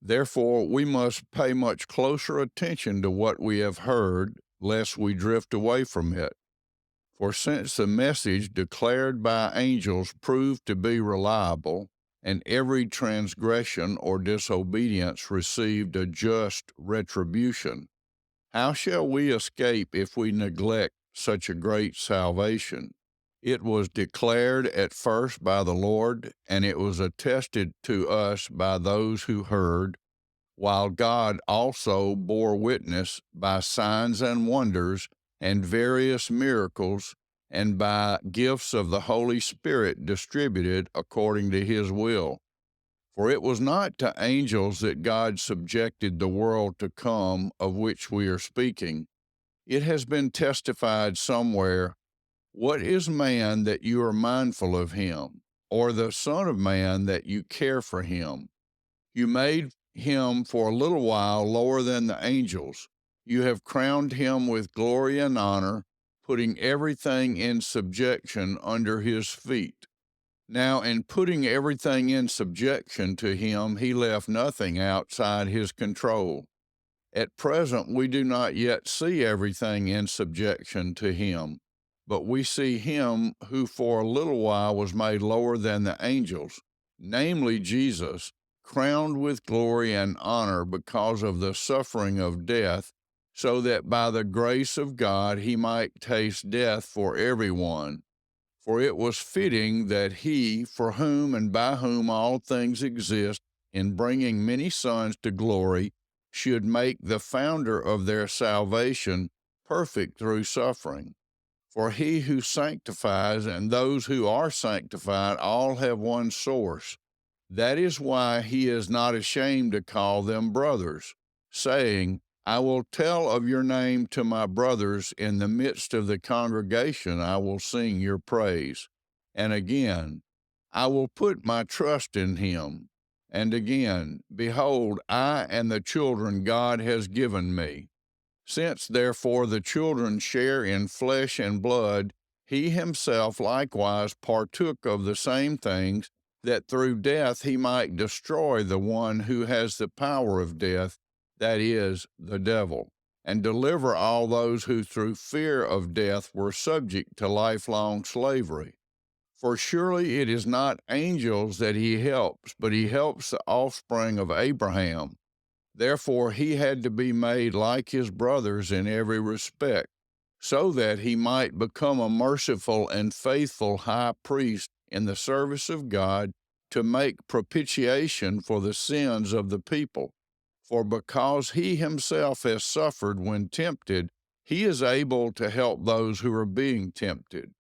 Therefore, we must pay much closer attention to what we have heard, lest we drift away from it. For since the message declared by angels proved to be reliable, and every transgression or disobedience received a just retribution, how shall we escape if we neglect such a great salvation? It was declared at first by the Lord, and it was attested to us by those who heard, while God also bore witness by signs and wonders and various miracles and by gifts of the Holy Spirit distributed according to his will. For it was not to angels that God subjected the world to come of which we are speaking. It has been testified somewhere, "What is man that you are mindful of him, or the Son of Man that you care for him? You made him for a little while lower than the angels. You have crowned him with glory and honor, putting everything in subjection under his feet." Now, in putting everything in subjection to him, he left nothing outside his control. At present, we do not yet see everything in subjection to him, but we see him who for a little while was made lower than the angels, namely Jesus, crowned with glory and honor because of the suffering of death, so that by the grace of God he might taste death for everyone. For it was fitting that he, for whom and by whom all things exist, in bringing many sons to glory, should make the founder of their salvation perfect through suffering. For he who sanctifies and those who are sanctified all have one source. That is why he is not ashamed to call them brothers, saying, "I will tell of your name to my brothers. In the midst of the congregation, I will sing your praise." And again, "I will put my trust in him." And again, "Behold, I and the children God has given me." Since therefore the children share in flesh and blood, he himself likewise partook of the same things, that through death he might destroy the one who has the power of death, that is, the devil, and deliver all those who through fear of death were subject to lifelong slavery. For surely it is not angels that he helps, but he helps the offspring of Abraham. Therefore he had to be made like his brothers in every respect, so that he might become a merciful and faithful high priest in the service of God, to make propitiation for the sins of the people. For because he himself has suffered when tempted, he is able to help those who are being tempted.